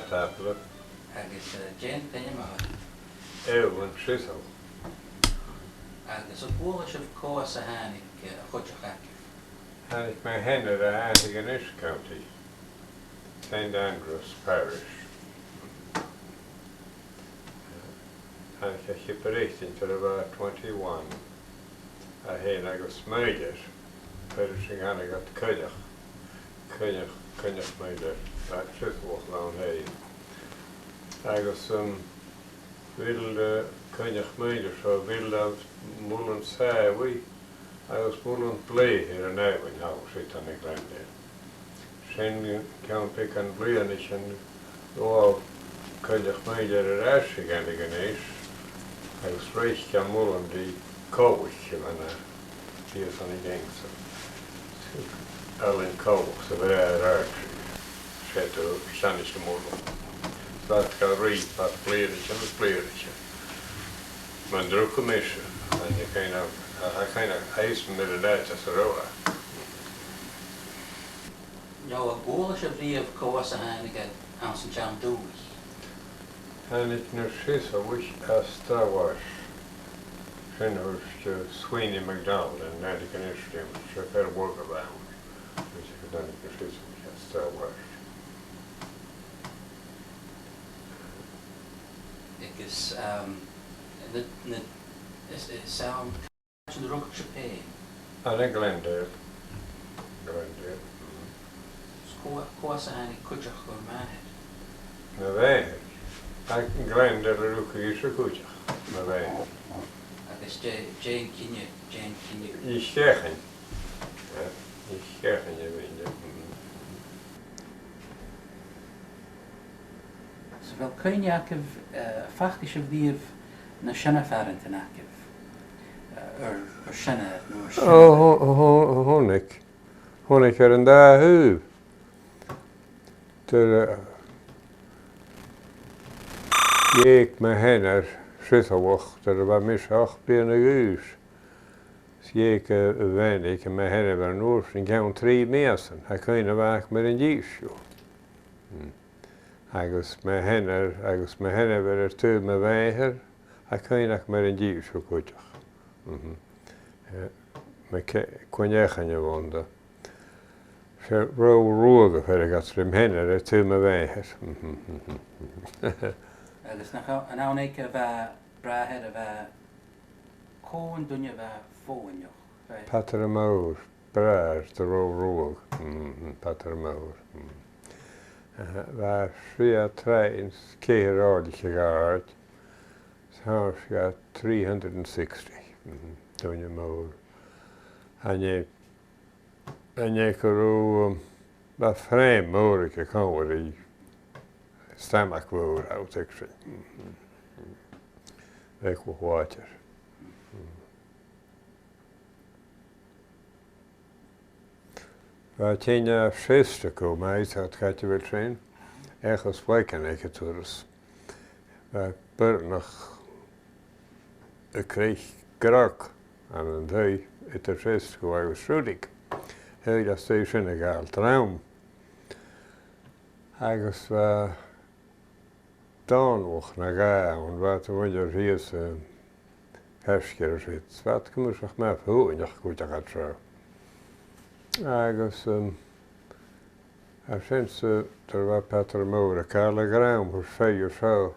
tapla. Agus Jane Pennyma. Ewan Chisholm. Agus a bhuaillis of cóas a hánig chuteach. Hannig my hen at Antigonish County, St. Andrews Parish. Hannig a chipericht into about 21. A hen agus meidir, perishing hannig at Cunnach meidir, that Chisholm down hay. Agus wilde Cunnach meidir, so wilde Mullen Sawi. Agus Mullen blé hier an Ewan house it an Glendale. Sin ceann pic an blianais an ó Cunnach meidir asig an ganéis, agus réich ceann Mullen di cóhach an tíos an gangsa. Ellen cóhach sa bheith artri, sé tú sanis go Mullen. That gael rí pat blianais an blianais. Man druk meisje, and you kind of ice met a net as a roa. No, a bhuaillis of the of cóas a hánig an St. John Dewey. And it no shis a wish a Star Wars. Sin was Sweeney MacDonald and Nancy Canistream, which I had work around, which I could done no shis a Star Wars. Agus is sound the rock champagne. And a Glendale. Cóas a hánig chuteach go maithe. Na bheith. Ac yn Glendale a rwch i gysio cwtach. Na bheith. Agus Jane Kinne. I schechan. I schechan je weet. So fel cyn Iacob ffachtis of ddiaf na sianna farant yn Iacob. Sianna. Honig an da húb. Dhéag me hen srithawoch ba mis 8 blian a gús. Dhéag a bhenig a me hen ar nóir sin ceann 3 méasan, a chuine bhaach mar an dísio. Agus me hen ar tú me bhéithir, a chuineach mar an dísio cúteach. Me cuineachan a bhonda. Se ró ruaga fer gat rim hennar tú me bhéithir. Agus an ánaig a bheith brahead a bheith cóin dunne bheith fóinneoch. Patar a mór, brair de ró ruag. Patar a mór. Bheith srí a trein céir áilich a gáard. Sáir got 360. Dunne mór. Anye go ba frame mór a cáir í stamach mór out extra. Bheith go háitir. Bheith tíine séiste go maith at caite bhfuil trein, echas bhaican éige túras. Bheith burnach a craich grach an an dheith it a séiste go agus rúdig. Heil a sé sin a gáil trám. Agus dánwch na gá an bheit a bhainir híos persceir siad. Bheit cumúsach me fúineach gúteach a trá. Agus ar sin tar bheit Petar mór a cáil a grám hús féir seo.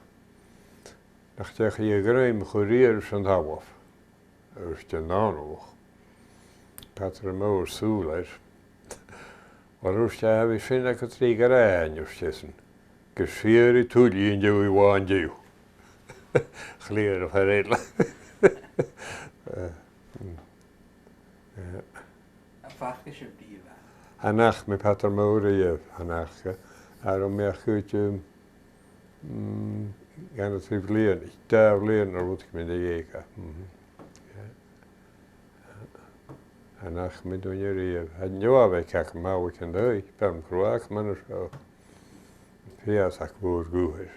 Nach teach í a grám churíir san táhaf. Urs de dánwch. Petar mór súleir. War urs te hefði sin a go trí garáin urs tesin. Gus fér I túlí in djú I bháin djú. Chléir a ferréidla. A fachtis of dífa. Hanach me Petar mór a dhéh, hanach. Ar o meach chuúte gan a trí bblian. Da bblian ar bhút mynd a dhéga. Hanach me dúine riamh. Had nioabh ceach máhaich an dói. Bem cruach man ar seo. Fias ac bwr gwyr.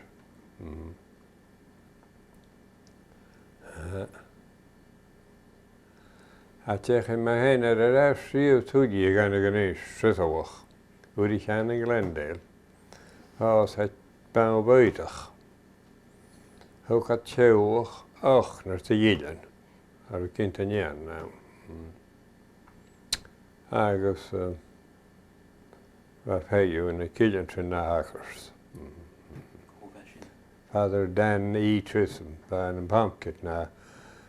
A teach ma hen ar yr afsriw tŵgi gan y gynnes, srythawach. Wyd I chan yn Glendale. Os had ben buitach. Ook had tjouwig ook naar te jillen. Har ik kind en jan nou. Agus wat hij je in de killen te nagers. Father Dan E. Chisholm, van een pumpkin na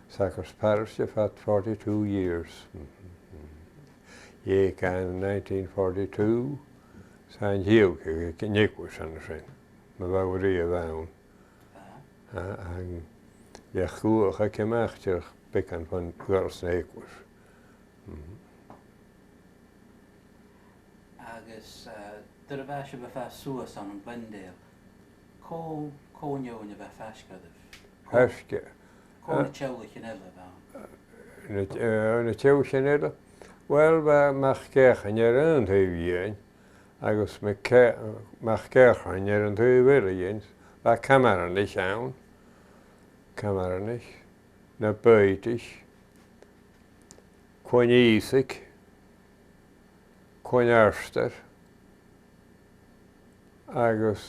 Sacker's Parish, you've had 42 years. Je kan in 1942 zijn Hugh, ik was aan de zin. Maar we waren hier woon. En je goed, ik heb echt je pikken van girls en ik was. Agus, dyr was je befa soas aan een blendeel. Koon jou in je befasgadef. Haske. Koon het tjouwlich in elle wel. In het tjouwlich in elle? Wel, we mag kijken naar een huwelijk. Agus mag kijken naar een huwelijk. We camera niet aan. Camera niet. Naar buiten. Kon Isaac. Kon Erster. Agus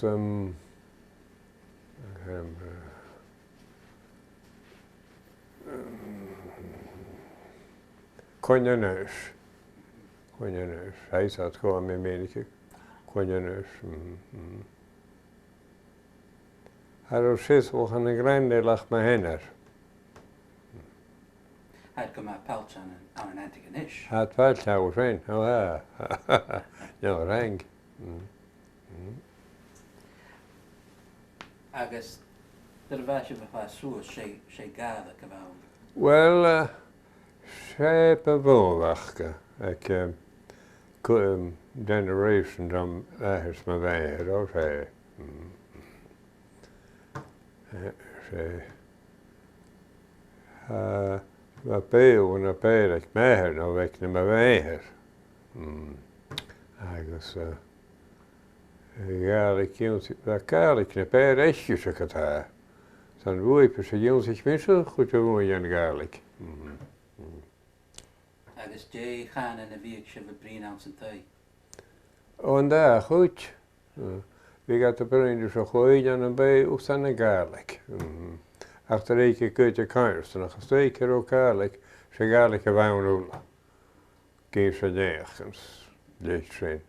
kon je neus. Kon je neus. Hij zat gewoon met menigje. Kon je neus. Hij was zes wochen een grande lag me henner. Hij kwam uit Peltje aan een antige nisch. Hij had Peltje aan zijn. Oh ja. Ja, rang. Agus, dyr was je befa soas she Gaelic about. Wel, zij bewoonwachten. Ik generation dan ergens me weinig, hoor, zij. Wat beeuw en ik meer, nou ik niet meer weinig. Agus, Gaelic niet meer restjes ik het haar. Dan woei per se jongens ik ben zo goed te wonen in Gaelic. Agus, jij gaan in de weekje van Brien aan zijn tijd. En daar, goed. We gaan de vrienden zo gooien en dan bij ons aan de Gaelic. Achter een keer kun je kaars, dan nog 2 keer ook Gaelic. Ze Gaelic gewoon oela. Geen ze nergens. Licht zijn.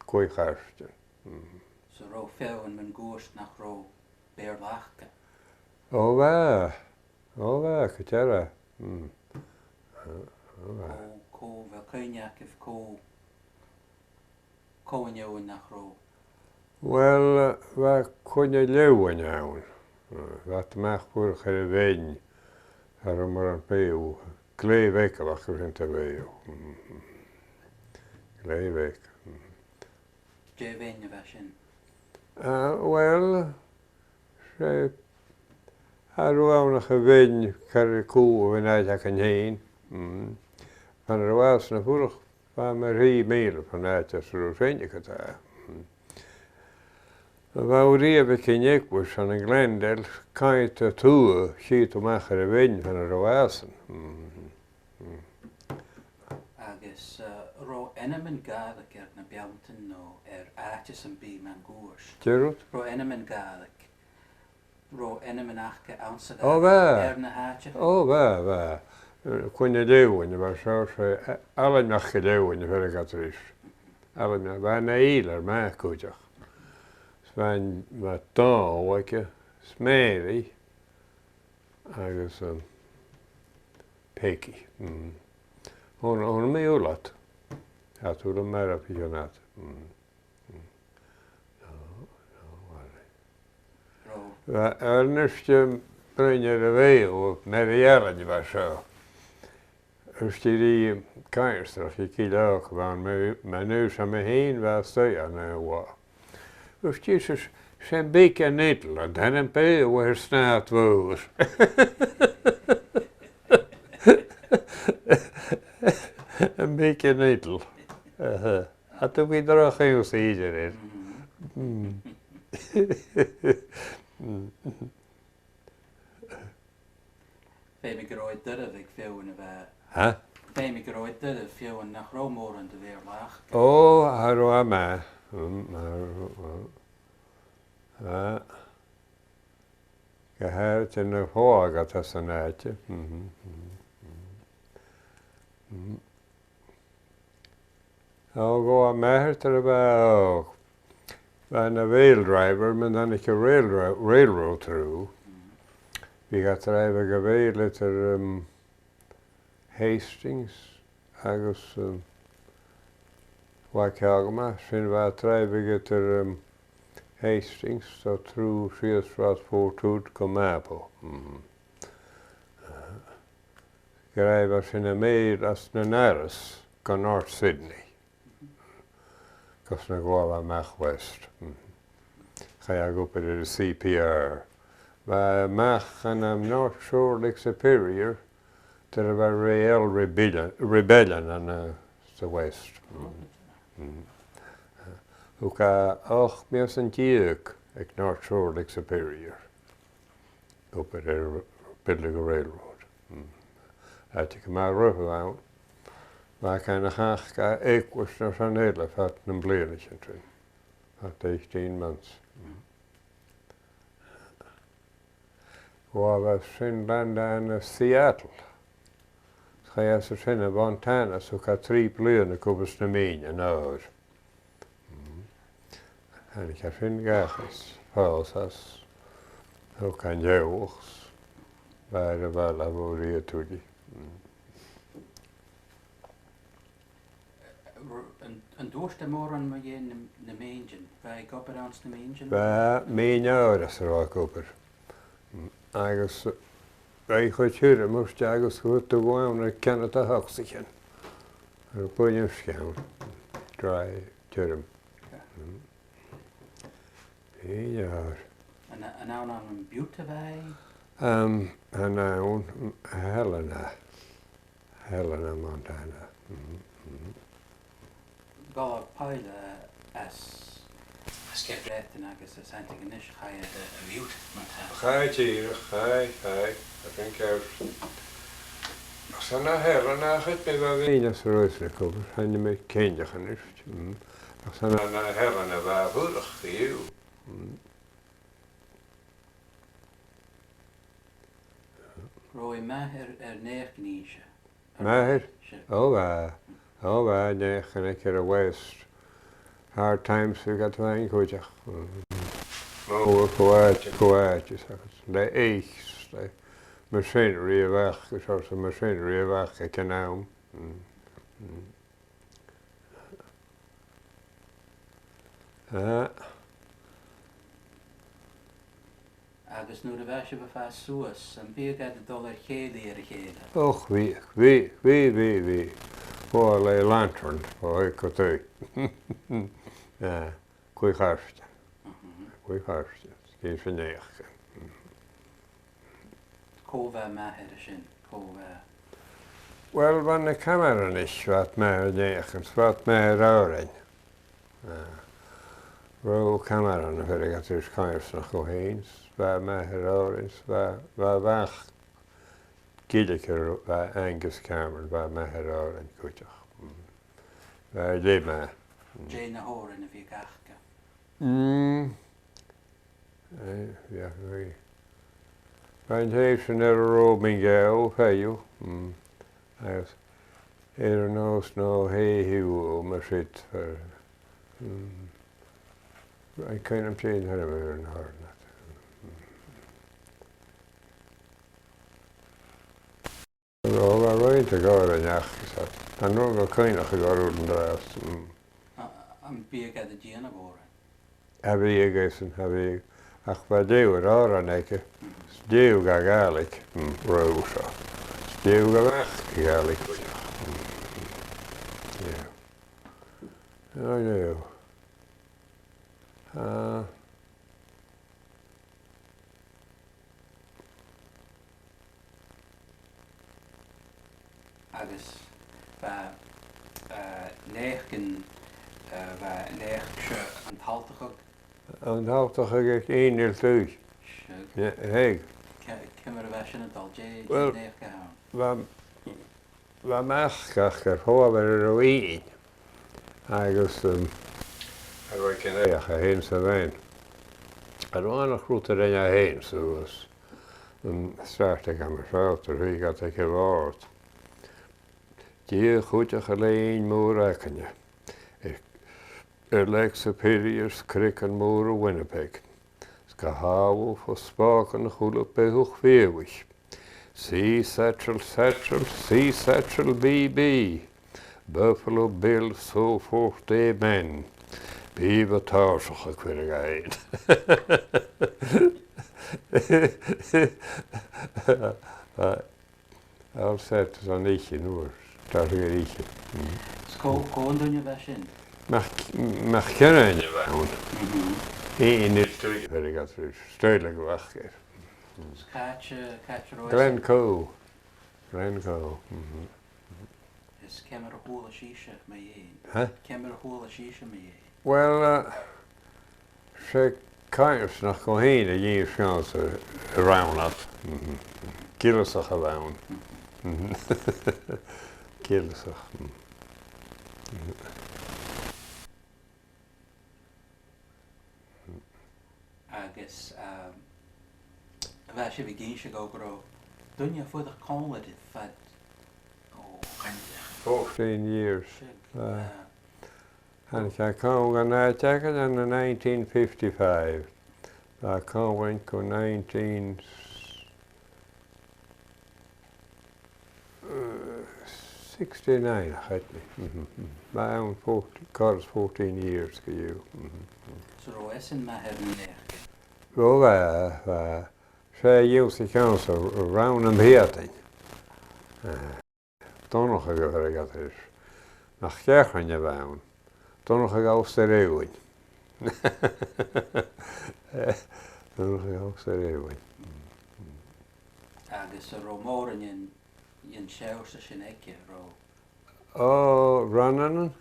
Kooi garsten. Zo ro veel in mijn goest nach ro beerlachte. Oh waar, ketjara. Ko wel kunjak of ko in jou nach ro. Wel, waar kon je leeuwen houden? Wat mag voor geen wijn. Daarom maar een peeuw. Kleeweken lag er in te weeuw. Kleeweken. Jij wen je was in. Wel, ze hadden nog een wijn, karikoe, en uit kan heen. Van er was naar voren van Marie Meilen vanuit de Rozenje gedaan. Waar heb ik in ik was van een glendel, kan je te toe, zie te maken de wijn van de wassen. Agus, ro enemen Gaelic na Biauten no aartjes en bi man goers. Gerard? Ro enemen Gaelic. Ro enemen achke aansada. Oh, waar? Na haartje. Oh, waar. Kon je leeuwen, je was zo, alle nachten leeuwen, je verder gaat er is. Alle nachten, waar een eiler, maar goed. Van wat dan, weet je, smerig. Agus Pekki. Hon mee ulat. Ja, toen de meer op je nat. Ernestje breng je de weg op, naar de jaren was zo. Als je die kaars terug, je kiet ook, want mijn neus aan me heen was steun en wat. Als Jezus zijn beetje Nederland, en een peu waar staat woord. Een beetje Nederland. Had toen weer er ook heel zeker in. Vijf ik eruit durf ik veel in de Huh? Vijf ik eruit durf veel in nach Romoren de weer laag. Oh, haro ama. Gehaald in de hoog dat een uitje. Al go meher er bij een rail driver, maar dan ik een railroad through. We gaat drijven geweild er Hastings, agus wat maar zijn we drijven er Hastings, so through Shearstraat Fortwood Comapo. Grijven zijn een meer als een Aris, kan North Sydney. Cos na go mach west. Ga je go op de CPR. Maar mach aan North Shore Lake Superior, er was real rebellion aan de west. Hoe kan ook meer zijn jeuk ik North Shore Lake Superior. Op de Billige Railroad. Had ik maar rug maar kan ik graag ik was naar zijn hele van een bleertje erin. Had 18 months. Waar we zijn dan in Seattle. Ga je zo zijn in Montana, zo kan 3 bleeren komen naar mij en oud. En ik heb geen gages, als ook kan je ook bij de wel laboreer toe die. En doorste morgen met je in de mensen, wij kopen ons de mensen? Wij mijn ouders er ook op. Eigenlijk, wij goed huren moest je eigenlijk goed te gaan, maar kan het toch ook zeggen. Er op een scherm, draai, turm. Ja. En nou naar een buurt wij? En nou Helena, Montana. Gala pile as skepret en agus as antigonish ga je de buurt Montana. Ga hier, ga. Ik denk als naar Helena gaat me wel weinig rustig komen. Zijn je met kinderen genucht. Als naar Helena waar voelig veel. Roy Maher neerkniezen. Maher? Oh, nee, ga ik er west. Hard times, we got wijn goed. Koaatje, zeg het. De eigs, de machinery weg, zoals de machinery weg, ik ken nou. Agus nu de wasje bevaart soos, en wie gaat de dollar leren geven? Och, wie. Voor de lantern, voor ik het uit. Ja, goeie hartje. Geen vernegen. Kova Maherishin, Kova. Wel, van de camera is wat meer negens, wat meer oren. Ro camera, voor ik het dus kan je nog go heen. Waar meer oren, waar weg. Gieliker, waar Angus Cameron, waar meer oren goed. Waar leef maar. Jane Horen of je gachke. Ja, nee. Mijn heeft ze naar de roaming gauw, hey joh. Er knows no hey hoe maar zit. Ik kan hem zien dat we een hard net. We waren wel te gaan en ja gezet. En nog een kleine gegaan draast. En wie gaat de Jane Horen? Heb je gegeten, heb je. Ach, bij deel raar aan ik. Deel Gaelic, rosa. Deel Gaelic. Ja. Oh nee. Agus waar negen waar negen onthaltig ook. Onthaltig ik 1 deel thuis. Ja, hey. Kimmer de wasje het al negen gehouden. Wat mag ik voor we er één? Eigenlijk, ik ken eigenlijk heen zijn wijn. I don't know who to do it, so it was starting on my shoulder, we got a word. Die goede geleen moerakanje. Like superiors cricken moor Winnipeg. Ska hou for spaken hulp hoog weewig. Sea satchel BB. Buffalo Bill so forth they men. Beaver tarsach a quirgaid. I'll set it on each in oors. Daar weer eentje. Gewoon doen je best in. Mag kennen je wel. In het stuk waar ik had stuidelijk wachtgeef. Catcher Glencoe. Is camera hole shisha mee. Huh? Camera hole shisha mee. Well, ze kan je nog gewoon heen en je schans around dat. Kilosach around. Kilosach. I guess waar je begint je ook al. Doen je voor de komende vat. Oh, kan je. 14 years. And I come when I checked in 1955. I come when to 1969, I had me. Around 14 years to you. So er is in mijn hebben neer. Well, say use the council around and here thing. Don't know how I got this. Nach kerken je woon. Toen nog ik Oosterreeuwen. Toen nog ik Oosterreeuwen. Dus er moren in Scotia in ekje ro. Oh, runnen.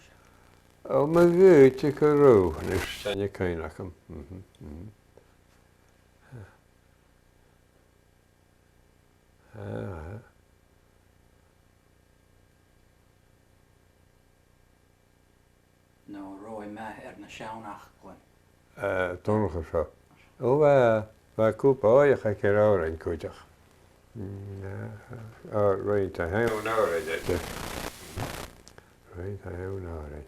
Oh, maar goed, je kan roepen. Dus zijn je keinacham. Nou, rooi mij na schaunach gewoon. Toen nog zo. Oh, waar kopen? Oh, je gaat je oren in koetjach. Oh, weet je, heel nodig dit. Weet je, heel nodig.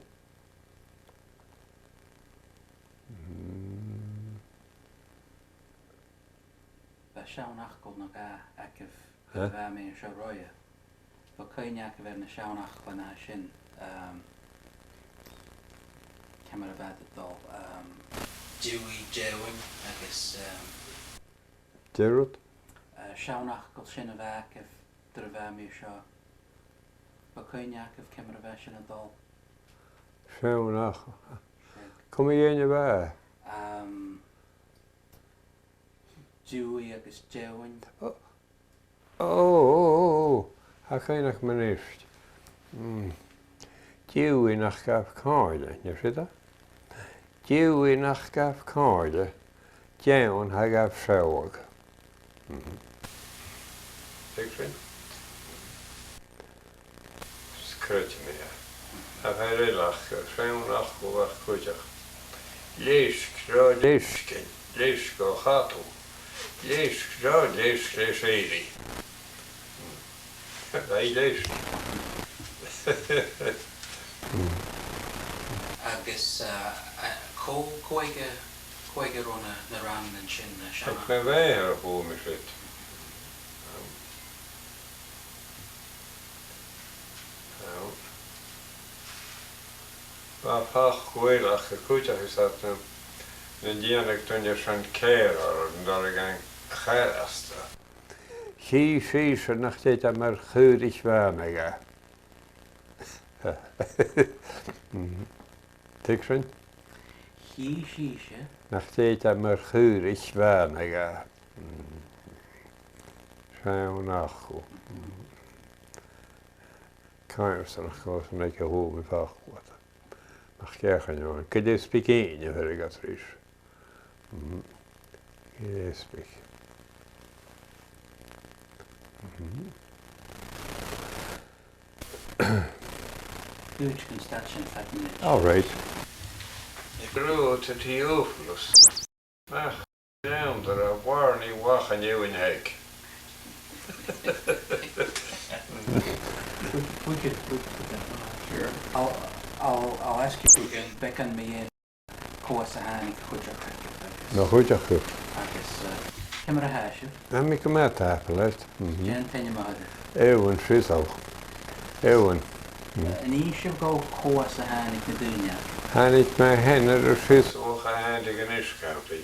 Bij schaunach kon nog ik heb waarmee een show rooien. We kunnen je weer na schaunach gewoon naar shin. Camera bad het al. Dewey Jewing, I guess. Gerard? Schaunach kon shin werk if er waarmee show. We kunnen je of camera bad shin het al. Schaunach. Kom je in je bij? Dewey, I guess Jewing. Oh. Hij kan je nog maar niet. Dewey nach gaf kaarden, je ziet dat? Dewey nach gaf kaarden. Jean hij gaf schouwig. Ik vind. Skruitje meer. Hij heeft heel lachen. Schouw nach wat goedjag. Lees go gaat om. Lees Eli. Hij leest. I guess koige rona na ram en shin shana. Ik ben weer hoe me zit. Maar vaak goeilach gekutjach is dat een dialect toen je zo'n kerer en daar gang gerast. Zie nach dit maar Goiridh Dòmhnallach. Tiksen? Shisha. Nach dit maar Goiridh Dòmhnallach. Schau nach. Kan je zo nog gewoon een beetje hoog vaak worden. Mag kerken jongen. Kun je spreken je hoor ik dat is. Je spreekt. Huge construction happening. All right. Ik bedoel, het is heel veel. Harney walking you in heck. We could, sure. I'll ask you back on me in Coasahani, Kujak. No goed, I guess, Kimmer Hashiv. Dan ik hem uittafel, hè? Jen Pennymader. Ewan, Chisholm. Ewan. En Ishiv go Coasahani, Kadunya. Han ik mijn henne, de Chisholm gehaald in County.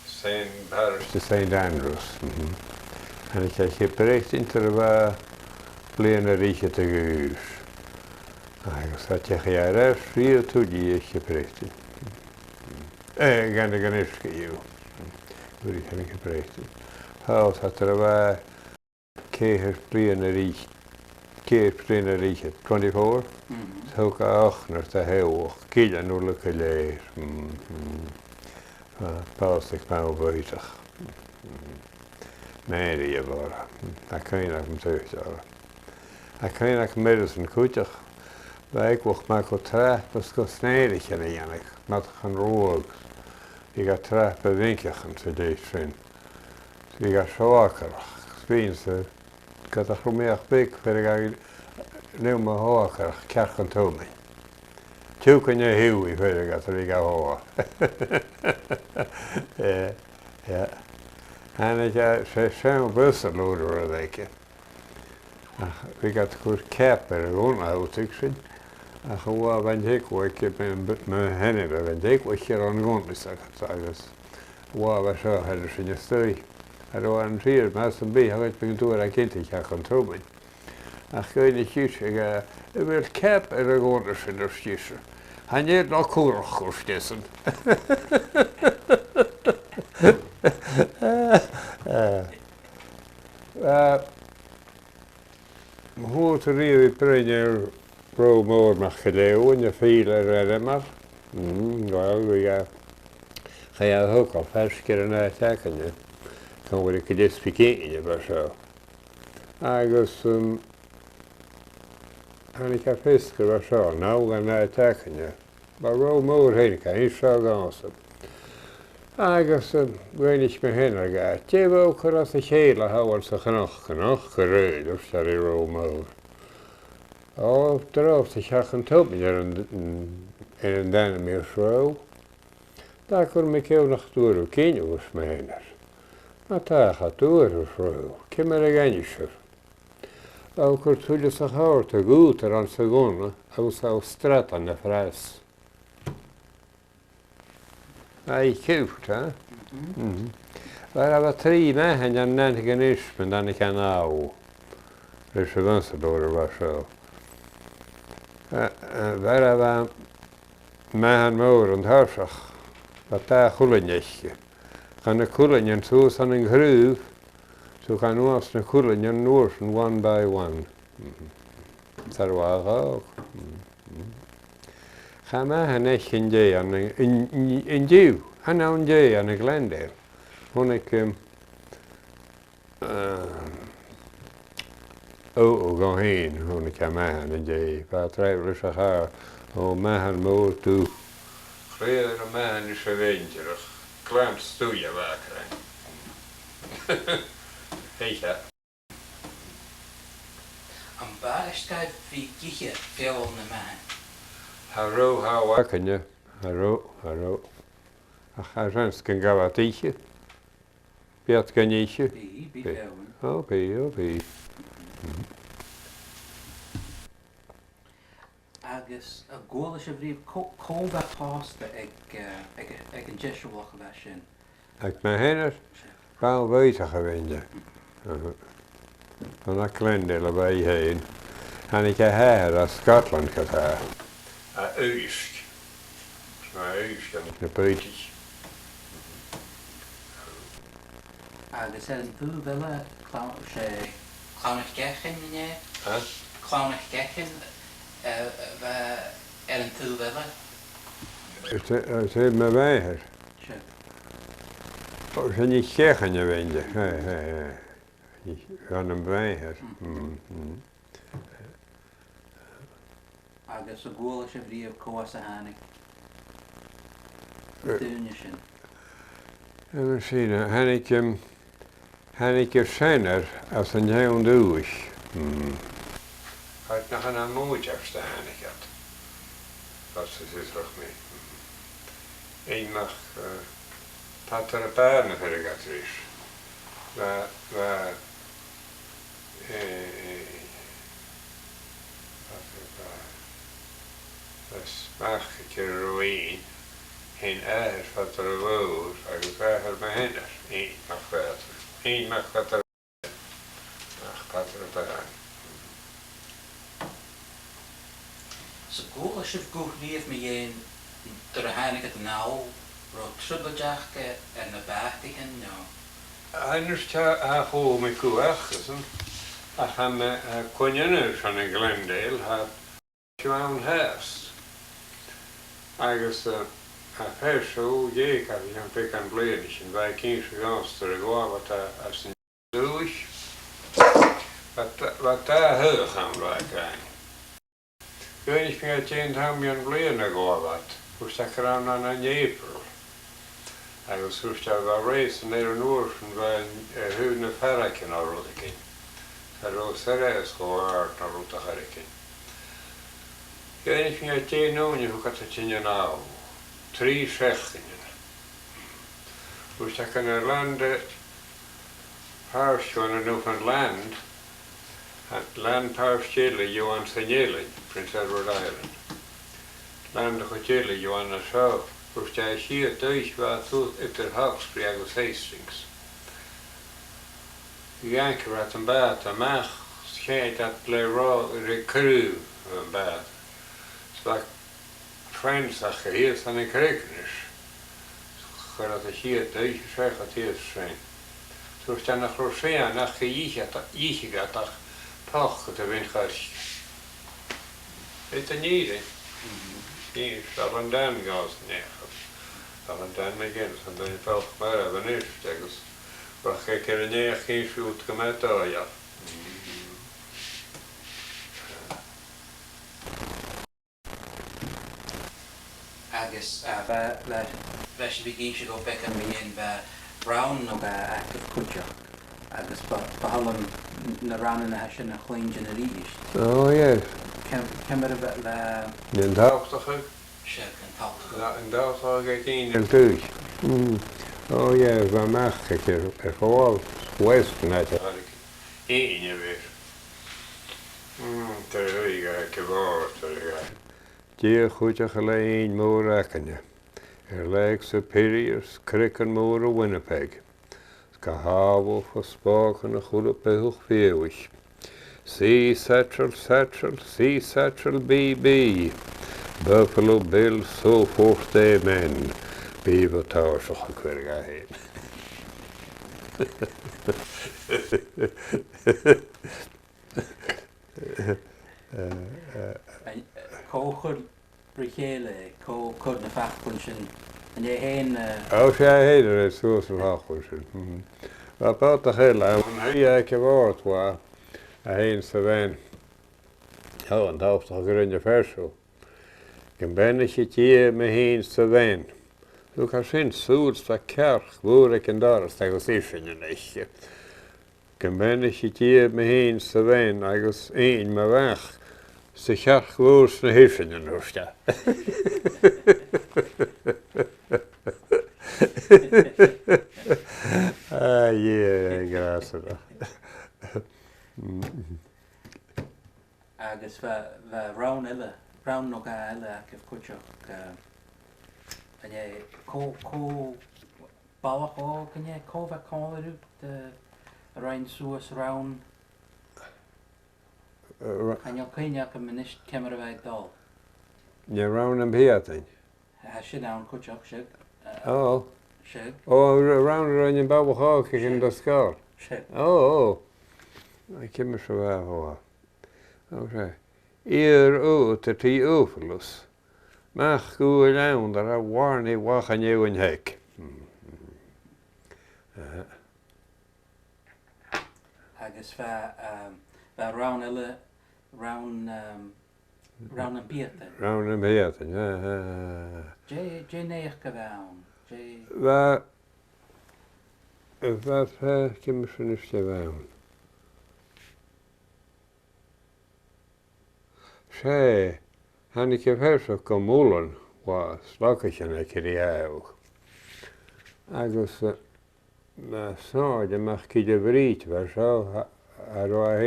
St. Paris to St. Andrews. En ik heb geprecht in terwijl Blene Rietje te gehuurd. Ik zat je jaar 4 toe die ik geprecht. Ik ga de Genischke, joh. Hoe ik heb geprecht. Hout had er wel keer Blene Rietje. Keer Blene Rietje. 24. Zo kan ook naar de heel kiel en oorlijke leer. Pas ik maar op buiten. Nee, die waren. Dat kan je nog terug zeggen. Dat kan je nog midden een koetje. Waar ik ook maar kon trappen, dus kon snijdig en eigenlijk. Met een rook. Ik ga trappen winkelen te deze zijn. Ik ga zwakker. Spinsen. Ik had er gewoon meer bek, maar ik ga niet meer hoger. Kerken toe mij. Toen kan je heel veel dat ik ga horen. Ja. En ik heb zo'n bussen lopen, denk ik. Ik had goed kaper gewoon uit, ik zei. En gewoon, wanneer ik heb mijn handen, wanneer ik was hier aan de grond, dus waar was zo, hadden ze in stui. Er waren hier, maar als een beetje uit mijn door, ik kind, ik ga trouwen. En ik weet niet, ik wil kaper gewoon in de stissen. En je nog koerig gestissen. Hoe te rieden brengen Romoor mag geleeuwen, je vele redden maar. Wel, ga je ook al 5 keer naar het kijken. Dan word ik dit bekeken of zo. Dus, en ik heb gisteren of zo, nou gaan naar het kijken. Maar Romoor heen kan niet zo gaan. Dus, weet niet meer heen gaat. Je wil ook als de hele houden ze genoeg gereed, of zei Romoor. Oh, erop, ik had een top in een dame meer vrouw. Daar kon ik heel nog door de kindjes mee. Maar daar gaat door de vrouw. Ik heb me er niet. Ook het voelde zich hard te goed er aan seconden, als zou straat aan de fles. Ik koopt, hè? We hebben 3 mensen en dan ik een maar dan ik een oude. Dus we wensen door de was zo. We hebben met een moeder en huisig. Wat daar koelentje. Gaan de koelentje zo aan een groef. Zo gaan we als een koelentje noorsen, one by one. Dat was ook. Ga maar een echtje in Jew. En nou een Jew aan een Glendale. Toen ik gaan heen, toen ik maar een Jew. Wat trijvelig zich haar. Oh, maar een moord toe. Greder man is een windjerig. Klein stoeien wakker. Weet je? Een baarschijf wie kietje veel om de man. Hallo, how wakker je? Hallo. Ach, hij zegt, kan gaan wat eten. Beert kan je eten? Bij Oké. Agus a ggóla a bhríomh cóga pásta ag an deisirhacha bheith sin. Ik mijn hennis wel bezig geweest. Van dat Glendale bij heen. En ik heb haar uit Scotland gehad. Uisk. Uisk en de Britisch. Agus an tú bhile clánach gechan inné? Clánach gechan an tú bhile? Het is mijn weiger. Ze zijn niet zeggen je windje. Van een weiger. Agus a ggóla a bhríomh cóasa hánig. Dúne sin. En zien, Hanneke Schenner als een heel douche. Had nog een moedje staan, ik had. Dat is terug mee. Ik mag pater paarden voor de gatrisch. Waar mag ik er roeien. Geen ergens wat er woord, als ik vraag het mijn handen. Eén mag verder. Eén mag wat er mag pater paarden. Zo goed als je goed leeft met je door het nou, rood trubbeljacht en de baardigen, ja. Anders ha hoe met koeachsen. Ach hem konjenen van een Glendale had gewoon herfst. Agus persú dhéag a bhí an pic an bléine sin bheith cínsú gánstar a gáhat as an dúis wat tá thuach an bhhaáin. Gainis mé té tamí an bléine a gáhat, ús a ran an an April. Agus ús a bh rééis an ar an uair an bheith thuú na ferracin á rudacin. A ró seréis go áart na rúta charicin. Gainis mé té nóine chu cat a tinne ná. 3 sechingen. Ús ac yn y land Parsio yn y Newfoundland, land Parsiele Johan Senjelin, Prince Edward Island. Land o Chile Johan a Shaw, ús da eisiau dweud fath wrth ydy'r Hawksbury agos Hastings. Iankar at yn bad, a mach scheid at ble ro yr crew yn bad. Svak friends a geheers aan een krekenis. Zodat de hier deze zeg dat hier zijn. Zo staan de groeien naar geïetje dat toch te winkels. Weet je niet hè? Nee, zal een dan gaan nee. Zal een dan beginnen. Dan ben je toch maar hebben is. Dus wat ik er niet geen shoot gemaakt ja. Agus bheith sé bhí sé go becha míon bheith brown nó bheith active culture agus bahallan na ranan na sin na chléin generíist. Oh yes. Cemar a bheith le... Yn dawstach Se an tácht. Ja, yn dawstach ag ein yn tŵs. Oh yes, fa mach ag fawr west na te. Ein y fyr. Ter hwyg ag cyfor, ter hwyg. Dia chwydach y le ein môr acanya. Leg Superiors, Cricken Moor of Winnipeg. Skahavo for Spark and a Hulapehuk Fewish. Sea Satchel, Sea Satchel BB. Buffalo Bill, so forth they men. Beaver Tower, so I could go ahead. Cóchud brichéile, cóchud na fachpunsin, and je heen... Oh, zij heden is zoals een fachpunsin. Wat bouwt de hele, en hij ik woord waar, heen ze wen. Ja, en dat is toch een verso. Ik ben niet het hier me heen ze wen. Du kan zien zoets van kerk, waar ik en daar is tegen is in je nestje. Ik ben niet het hier me heen ze wen, ik was één me weg. Ze kerk woord naar hissen in hoofdje. Ah, yeah, graças. Agus round ille, round nog ille akif kutchok. En je balach o, kan je kova kolen uit de rein soos round. En je kun je kan menis camera bij dal. Je round en beating. Has je down kutchok shig. Oh. Shig. Oh, round en je balach in de scar. Shig. Oh. Ik heb me zo wel hoor. Okay. Eer o te ti overlus. Mach go down daar a warne wachen jou in hek. Agus round ille round round en beaten. Round en beaten. Ja. J neer gedaan. Waar Bheith cimsin is de bhain. Sé, hannig bheirseach go múlan was Locachan ciri áug. Agus sáid amach cí de bhrít bhar seo ar a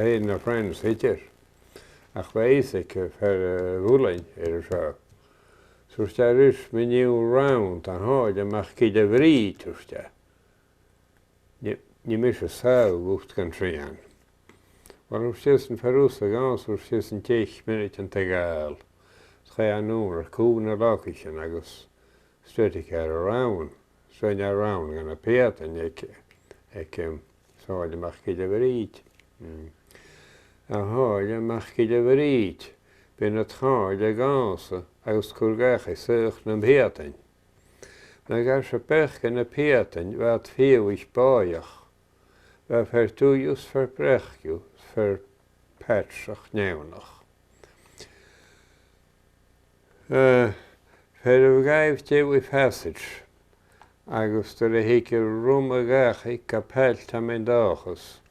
hén na friends hitir. Ach bheisic bhúlain seo. Súrste rís mi níú round an háid amach cí de bhrít úrste. Ní mis a sáug úcht gan trían. Wel wrth sy'n fferws ag ans wrth sy'n 10 munud yn tegael. Sgai anwr cwn y location agos strydig ar around. Swen around gan y piat yn ec soed ymach gyda fryd. A hoed ymach gyda fryd. Byn y tchoed ag ans agos cwrgach ei sych na'n piat yn. Mae gar sy bech gan y piat yn fad ffiw eich boiach. Fe fer dwyws fer brechgiw. Fer pertsach newnach. Fer yw gaif dewi passage. Agus dyr y heig rwm y gach i capel tam ein dachos.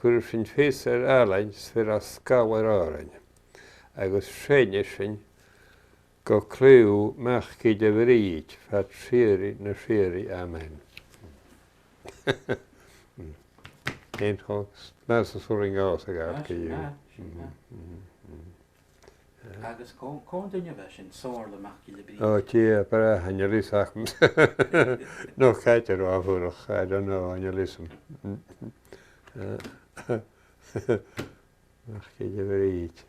Gwrdd sy'n ffys alain sfer a sgawr oren. Agus srenis sy'n go clyw mach gyda fryd fat sferi na sferi amen. Ein hogs. Mas o swring os ag ar gyw. Agus cón dynnu fe sy'n sôr le mach gyda bryd? O, ti, bara hanyalis ach. No, caiter o afwrwch. I don't know, hanyalis. Mach gyda fryd.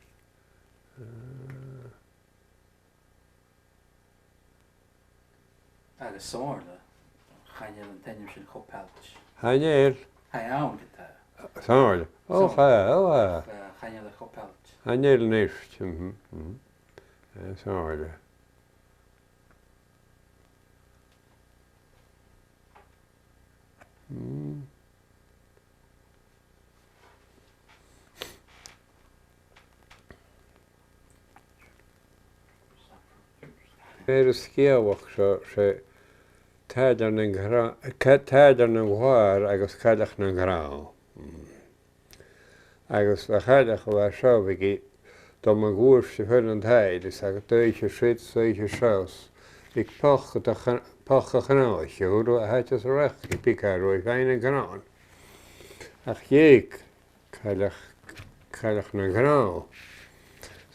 Agus sôr le, chanel yn tennym sy'n chopelt. Hanyl. Hai awn gyda. Sôr. O, fa. Chanel y chopelt. Hanyl nisht. Sôr. Yr ysgiawach se tadar yn gwar agos cadach yn graw. Agos fa cadach o ar sio fygi dom yn gwrs sy'n hyn yn taid is ag dweud y srit so eich siaws. Fyg poch a chnaw eich yw'r a hatas o rech i picar o'i fain yn grawn. Ach ieg cadach yn graw.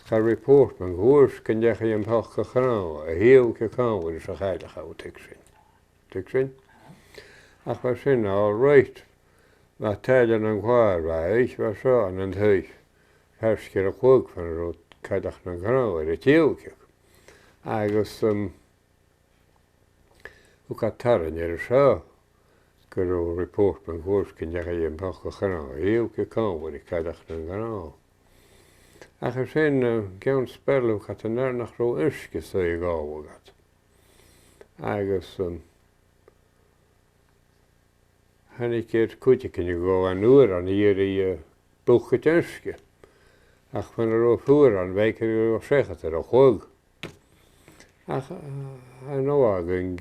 Ska report man gwrs gyndech i yn poch a chnaw a hiw cy cawr is a cadach aw tigsyn. Tigsyn? Ach fa sy'n all right. Mae tadar yn gwar fa eich fa sio an yn thyf. Hersgyr y chwg fan yr oed cadach yn graw ar y tiw cyg. Agos o Qatar'n yr sio. Gyro report man gwrs gyndech i yn poch a chnaw a hiw cy cawr i cadach yn graw. Ach er sy'n gewn sperl o Qatar nach ro ysgys o i gael o gat. Agos hannig cwtig yn i go an ŵr an i'r i bwchyd ysgu. Ach fan yr o ffwr an feik yr o sechat ar o chwg. Ach an o ag yn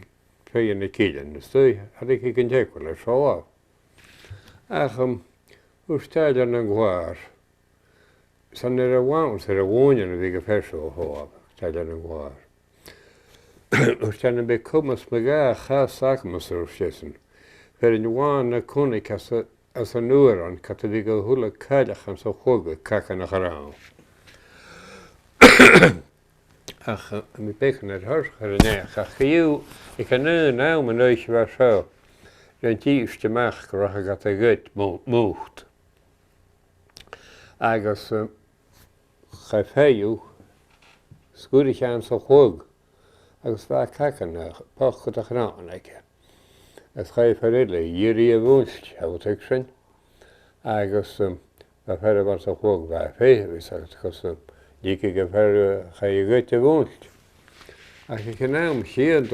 pei yn y cydyn. Ystwy, hannig i gyntegwyl ar so o. Ach wrstad yn gwar. San yr y wawn sy'r y wonion y ddig y perso o hoab. Tad yn gwar. Wrstad yn be cwmys my ga chas ac mas o'r wrstesyn. Fer yn wan na cwnig as y nŵr on cat y ddig o hwla cadach am so chwg y cac yn ach araw. Ach mi bechan yr hwrch ar y nech. Ach yw i can naw man oes far sio. Rhaid tiws dy mach gwrach ag at y gyd mwcht. Agos chaif heiw sgwri chan so chwg. Agos fa cac yn poch gyd ach nawn eich. As chaif ar ille, yri a wunst, hau tigsyn. Agos fa fer y bant o chwg fa ffeirvis, agos dik i gyfer chai gyd a wunst. Ac i cynnawn sydd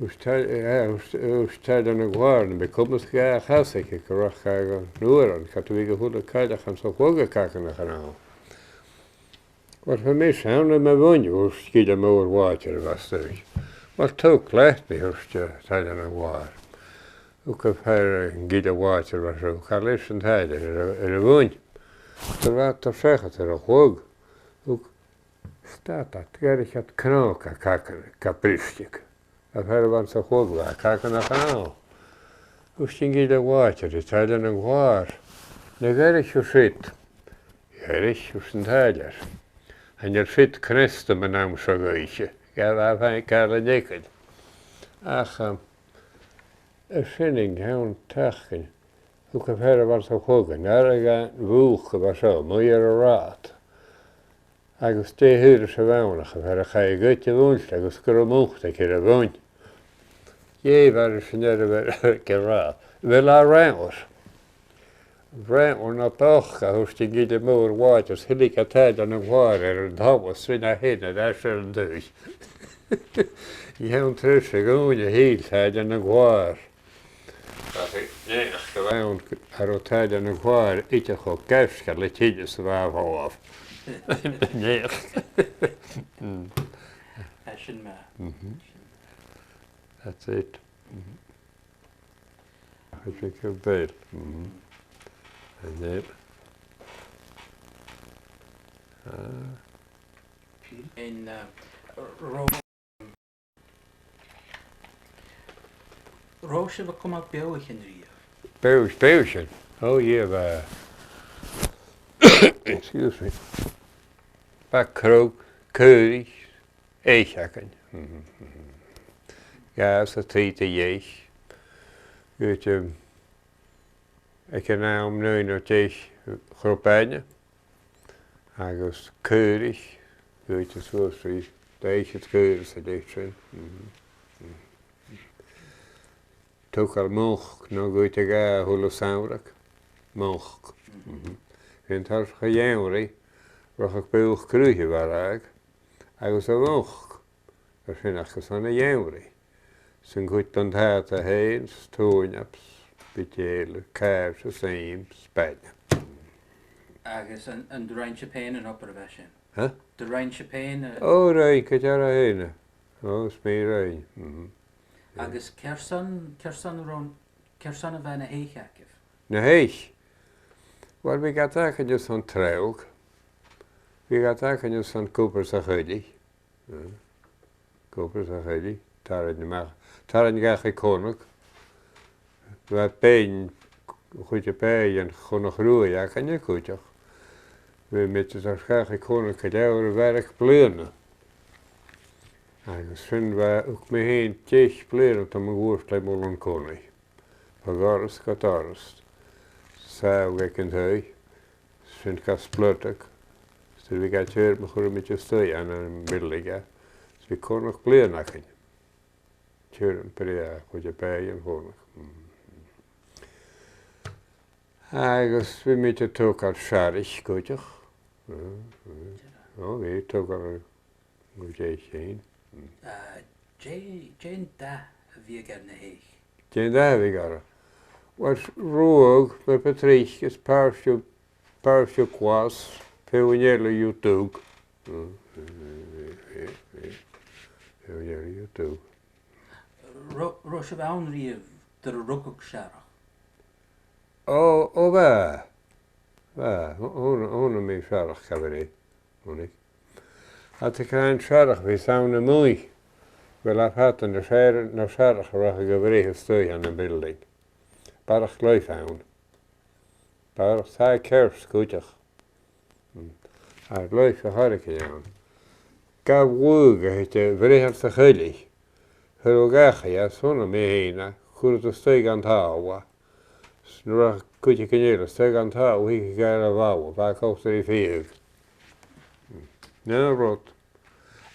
wrstad yn y gwar, yn becwmys ga chasig i gyrwach ag nŵr ond cadw i gyhwyd y cadach am so chwg y cac yn ach Wat for mis hawn yn my fwyn wrst gyd am o'r water y fastyrch. Wel tog let mi wrst tad yn y gwar. ook op haar gide water was zo. Ga lezen hij er woont. Terwijl toch zeggen er ook hoog. Ook staat dat. Gerrit had knoken kakken kapristje. Dat hij was zo hoog was. Kakken naar kanaal. Ook ging gide water. Het had een waar. Ne Gerrit zo zit. Gerrit zo zijn heiler. En je zit knesten met naam zo geitje. Ja, waar van karre dikken. Ach. Sinning, heel tachen. Ook heb hij wat zo hoog. Naar woeg was zo, mooiere raad. Agus te huur ze wonen. Hij ga je goed woont. Agus kromocht ik hier woont. Je waar is net geraad. Wel aan rijmers. Rijmer naar toch. Als je niet de moer waters. Heel ik het tijd aan een waar. En dat was zo naar heen. Dat is een deus. Je hebt terug gewoon je heel tijd aan een waar. Nee, gewoon haar tijd aan een waar. Ik heb gewoon kerstje. Let je dus waar af. Nee. That's it. I think you're bad. And then. In Roosje, wat komt uit België nu? België? Oh yeah, excuse me. Bakrook, keurig, eetjakken. Ja, zo treiten jees. Weet je, ik heb nou om nu nog eens groepijnen. Agus keurig, weet je, zoals die, deze het keurig ze dicht zijn. Toch al moog, nog uit de ga, hoe saurak. Moog. En het was gejangerie, waar ik bij ons kruisje was eigenlijk. Agus al moog. Dat vind ik zo'n jangerie. Zijn goed dan het heen, stoornaps, beetje kaarsen, zeem, spijten. Agus en de Rijnse penen op de wesje. Huh? De Rijnse penen. Oh, Rijn, kijk daar heen. Oh, is meer Rijn. Agus kersan van een heegakif. Nee, heeg. Wel, we gaan daar just van trouwk. We gaan daar just van kopersagudi. Kopersagudi. Daar in de mag. Daar in ga ik konik. We pijn, goede pijn en gewoon groeien. Ja, kan je goed toch? We met de ga ik konik het oude werk pleunen. En dus vinden we ook mee heen tjeech pleunen tot mijn woordelijk molen koning. Vergarst, katarst. Zou ik in het huis. Vind ik als pluttig. Dus we gaan hier met goed met je stui aan een middelige. Dus we kunnen nog pleunen. Tjuren per jaar, goede pijn en koning. Dus we moeten toch al scharig, goed toch? Oh, we toch al goed heen. Jane da wie gerne heeg. Jane da wie gerne. Was roog met Patrickjes, paarsje kwas, pionjelle YouTube. Pionjelle YouTube. Roosje woon hier de rokok sharach. Oh, waar? Waar? Ohne mij scharig cabaret. Had ik een scharig, we zouden mooi. We laten de scharig waar ik gebreid steun aan de building. Barach leuf aan. Barach zei kerst, goedig. Hij leuf de harken aan. Gaf woegen het vreemdste gullig. Hurugage, ja, zonne mee heen. Goed de steek aan het houden. Nu kun je kenjelen, steek aan het houden, hier ga je wouwen. Waar kost er veel? Nou, rot.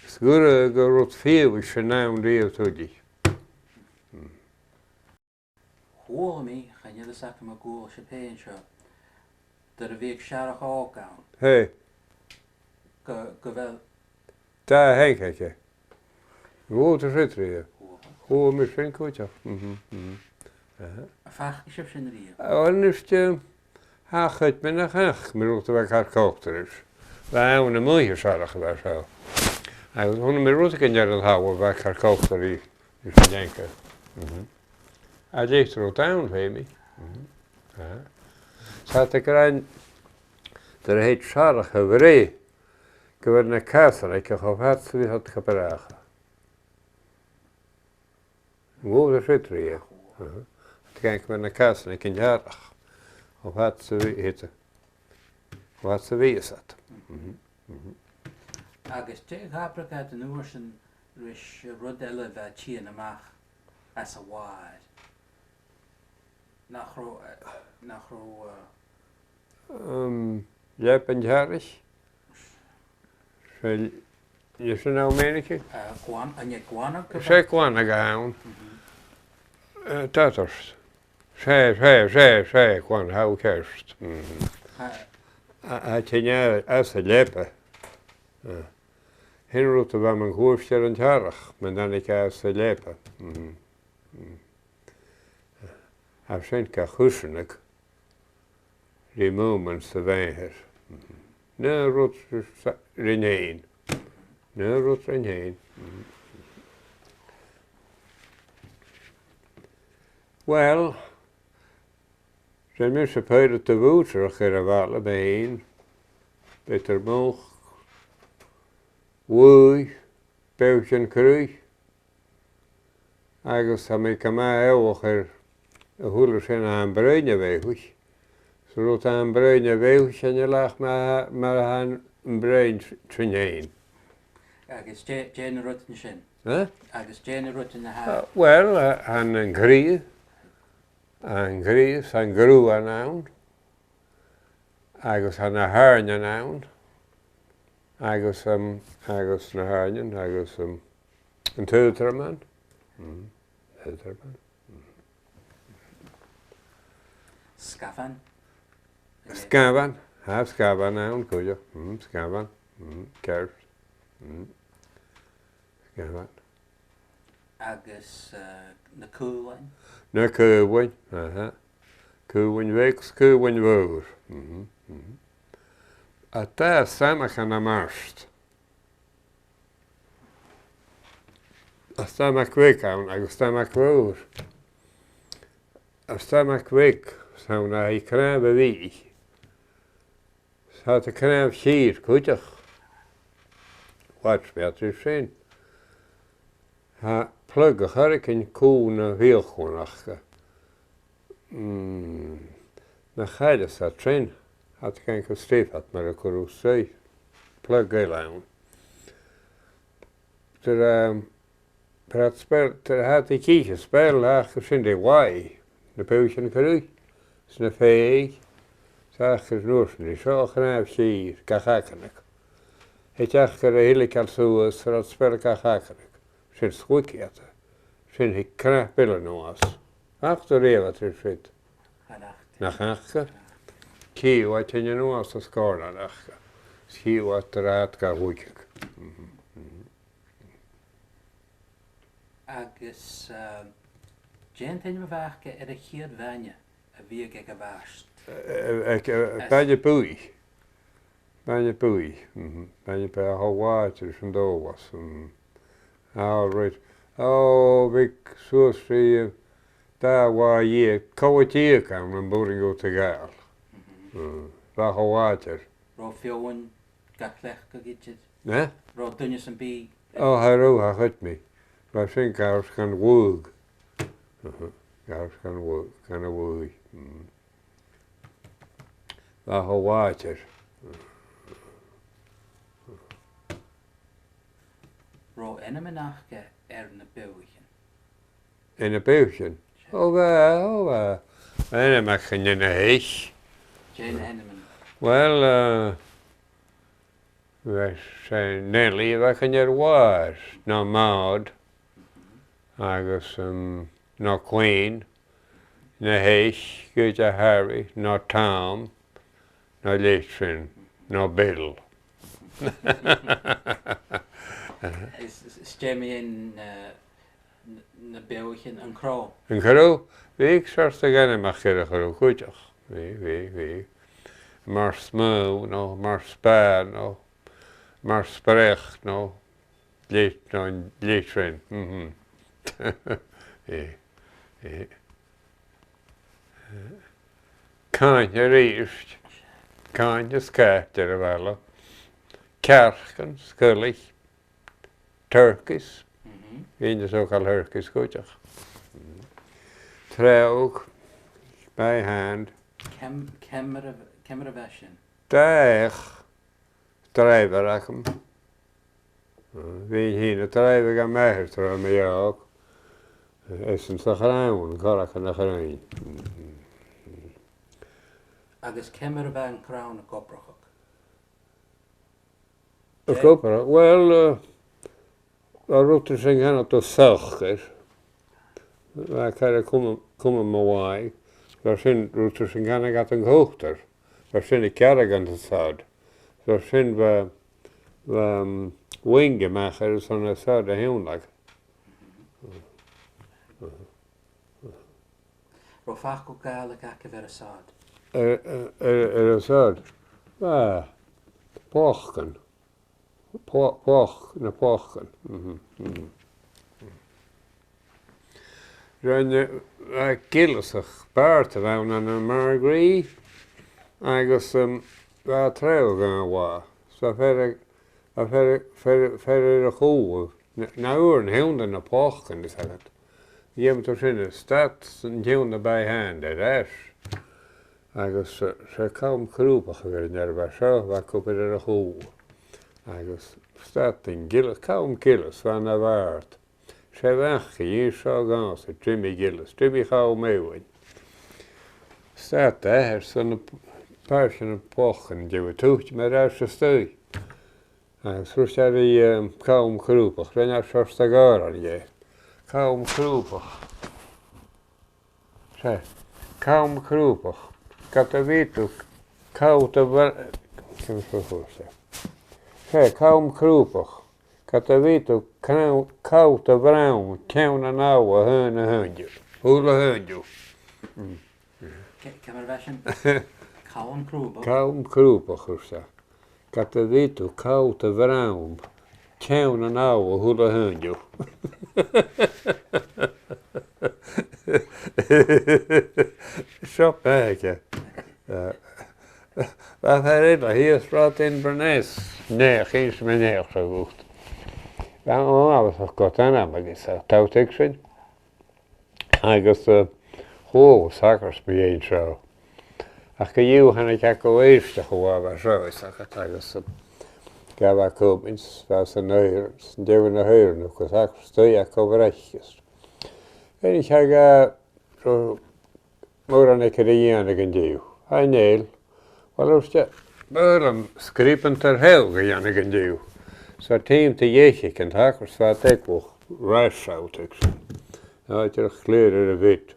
Sgurre gerot veel, is je naam deel toedig. Hoor me, gaan jullie zakken met goeie peentje. Dat week sharach ook aan. Hey. Geweld. Daar heen kijk je. Hoe te zitten hier? Hoe misschien goed ja. Vaak is op zijn rier. En is het het met een graag. Met wat ik haar koopt er is. Wij hebben een mooie zorg geweest zo. Hij was gewoon met route kan je dat houden waar ik haar koopt er is. Dus ik denk. A leitr down baby. Sa te gran der heit sarach a vré. Gyfer na casar ac o'ch ofat sydd hod cabarach. Ngwyd y rhydri e. Gan gyfer na casar ac yn jarach. Ofat sydd hyd. Ofat sydd fi ysat. Agus te gabrach ad yn ŵrs yn rys rodela fe chi yn amach as a wad. Nach ro... Jep yn jarach. Je zijn nou menetje? En je guana? Zij guana gehaald. Taters. Zij guana, hou kerst. Had je niet als een lepen. Hinroute waar mijn hoofdje en jarig, maar dan ik als een lepen. Hij zijn kachusenig. Die moments te weinig. Nee, rots reneen. Nee, rots reneen. Wel, zijn mensen peuden te woeteren gerawalen bijeen. Beter moog. Woei, peutje krui. Agus ha me kama eeuwig hoeler zijn aan bruine weeg. Zodat aan bruine weeg en je lag maar aan een bruin trineen. Agus Jane Rutten sin. Agus Jane Rutten ha. Wel, aan een grie. Aan grie, aan groe aan aan. Agus aan een haarn aan aan. Agus na haarn, agus een teuterman. Teuterman. Scafan. Scaban, ha scaban aan, goeie. Scaban, kerst. Scaban. Agus na cúlain. Na cúlain, aha. Cúlain weeks, cúlain woor. A ta samach an a marst. A samach week aan, agus samach woor. A samach week, sawn a I krab a vi. Sa te krab sier, kutjach. Wat beter zijn. Ha plug a hurricane koen a wielgonach. Na gaide sa train. Had geen gesteef had maar ik kon zei. Plug elaan. Ter had ik kiesje spel laag gezien de waai. De peutje kruis. Sne vee. Zag er noorsen die zo graag sier. Kachakanek. Het jach er hele kalsoes voor het spel kachakanek. Sinds goed eten. Sinds ik kracht billen was. Achter de wat er zit. Nach achter. Kie wat je nu als de scorna dacht. Kie wat de raad ga hoekig. Agus Jane ten je vraag er hier wijnje. Wie ik gewaast. Bij je poei. Bij je poei. Bij je bij Hawaii van daar was. Alright. Oh, ik zo zie daar waar je kouwtje kan en boering go te gaal. Waar Hawaii. Ro fioen gaplech gagitjes. Nee? Ro dunjes en bi. Oh, haro ha het me. Maar zijn kaars kan woog. Kaars kan woog, kan woog. Waar Hawaii. Ro enemenach een beugje. In een beugje? Oh, waar. En dan mag je in een huis. Jane Enemen. Wel, wij zijn Nelly, wat kan je was? No Maud. Agus, no Queen. No Huis, Goethe Harry, no Tom. No Leitrin, no Bill. Is Jamie in na beugje een crow? Een crow? Ik zou te gaan mag je een crow, goed toch? Wie. Maar smoe, no, maar spaar, no. Maar sprecht, no. Leitrin. Cain ríist, cain scaiter a bhela, cearchan, sculich, turkis, Ínis ó cael turkis goiteach. Treog, by hand, Cemar a bhesin. Daich, driver acum. Bhín hína driver a meir tra me jaag. Essen sa chraun, gorachan a chraun. Agus cemar a bhein crán a gobrachach. A copra, well, a rúta sin hana to sachir. A cara cuma ma wai. Var sin rúta sin hana gat an ghochtar. Var sin I cearagan a sad. Var sin va winge machar son a sad a hiúnlag. Ro fach go Gaelic ac a ver a sad. A sad. Pochgan. Poch na pochgan. Rönne gillasach bárta bhain an margrí agus bha treo gan bhá. So fer a chúil. Na úr an heúnda na pochgan is agad. Dhéim tar sinna stat an dhéúnda by hand ar eis. Agus sé caum crúpach a bhir ar bha seo bha cúpir ar a chúil. Agus stat in gillas, caum gillas bha na bhart. Sé bhecha í seo gás a Jimmy Gillis, Jimmy chaum méhain. Stat éir san na páirsin na pochan dhew túcht mar eis a stúi. Agus rúst ar I caum crúpach, rin ar sorsta gárar dhé. Caum crúpach. Sé, caum crúpach. Gat a vítu caut a bhar... Sé, caum crúpach. Gat a vítu caut a bhrám, ceann a ná a hyn a hyndiw. Húl a hyndiw. Cemar a bhesin? Caum crúbach. Caum crúpach rústa. Gat a vítu caut a bhrám, ceann a ná a húl a hyndiw. Siop ege. Wat illa, hier spraat in Bernes. Nee, geen meneer zo goed. Dan was ik got aan, maar ik zei, touwt ik zijn. Agus, sakers bij een zo. Ach, je gaan ik ook eerst gewoon waar zo is. Agus, gaf ik op eens, was een neuer, dewen een heuren, ook als ik stoi ik overrechtjes. En ik ga zo, maar dan ik er een deeuw. Hij neel. Wel, als je beuren schrijven ter helge janig een deeuw. Zo team te jeetje kent hakers wat ik ook reishout ik. Had je kleren wit.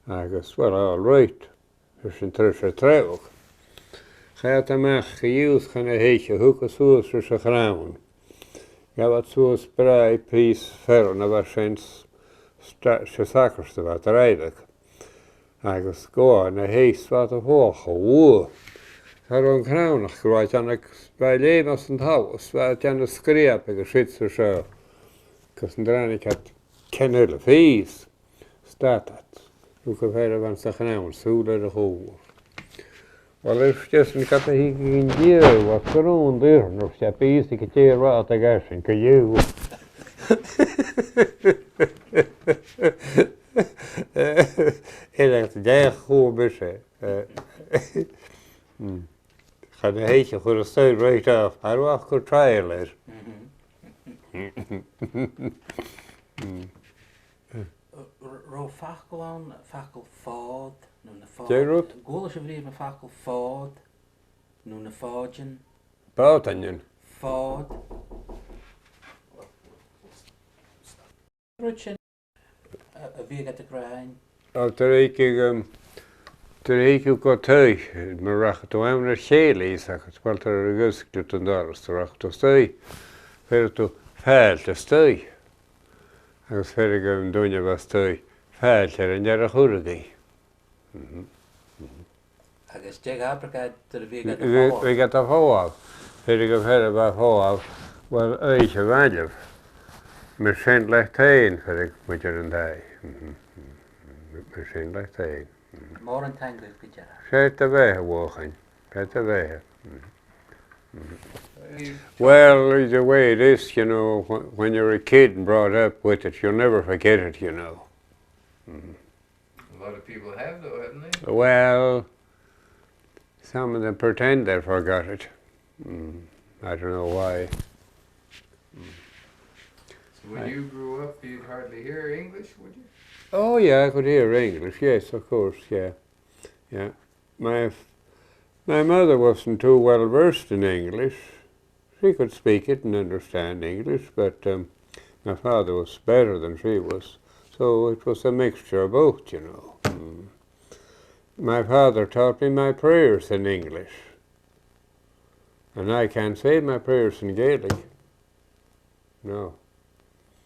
Agus, well, all right. Dus een terug trouw. Gaat hem echt gejuist gaan een heetje hoeken zoals ze graven. Ja, wat zoals brei prijs ver naar waar zijn zakers te wat rijden. Agus go aan een hees wat op hoog. Woe. Har een kraunig gewaad aan ik bij leven als een huis. Wat aan de schreep ik schiet zo zo. Kus een draan ik had kennele fees. Staat dat. Ook op hele van zich nou zo de hoog. Wel is just een kat hier in je wat groen deur nog je pees ik het hier wat te gassen kan je. Ik dacht jij goed bisse. Ga de heetje voor de steun right af. Hij was goed trailer. Ro fachel aan, fachel fod, noen fod. Gerard? Goal je vriend met fachel fod, noen fodjen. Boutanjen. Fod. Rutschen. Wie gaat de kruin? Al ter ik ook wat thuis. Maar racht het hem naar Shelley, zeg het. Want er is het een daar, dus racht het stui. Verder toe veld te stui. Agus verder gaan doen je wat stui. Veld er en jaren goede. Agus jeg aprikad ter wie gaat de fod. We gaat de fod. Verder gaan verder bij fod. Wel, eentje weinig. Maar zijn licht heen, verder moet je een dag. Maar zijn licht heen. More in tangle, good job. Set away walking. Set away. Well, the way it is, you know, when you're a kid and brought up with it, you'll never forget it, you know. A lot of people have, though, haven't they? Well, some of them pretend they forgot it. I don't know why. So when you grew up, you'd hardly hear English, would you? Oh yeah, I could hear English. Yes, of course. Yeah, yeah. My mother wasn't too well versed in English. She could speak it and understand English, but my father was better than she was. So it was a mixture of both, you know. My father taught me my prayers in English, and I can't say my prayers in Gaelic. No.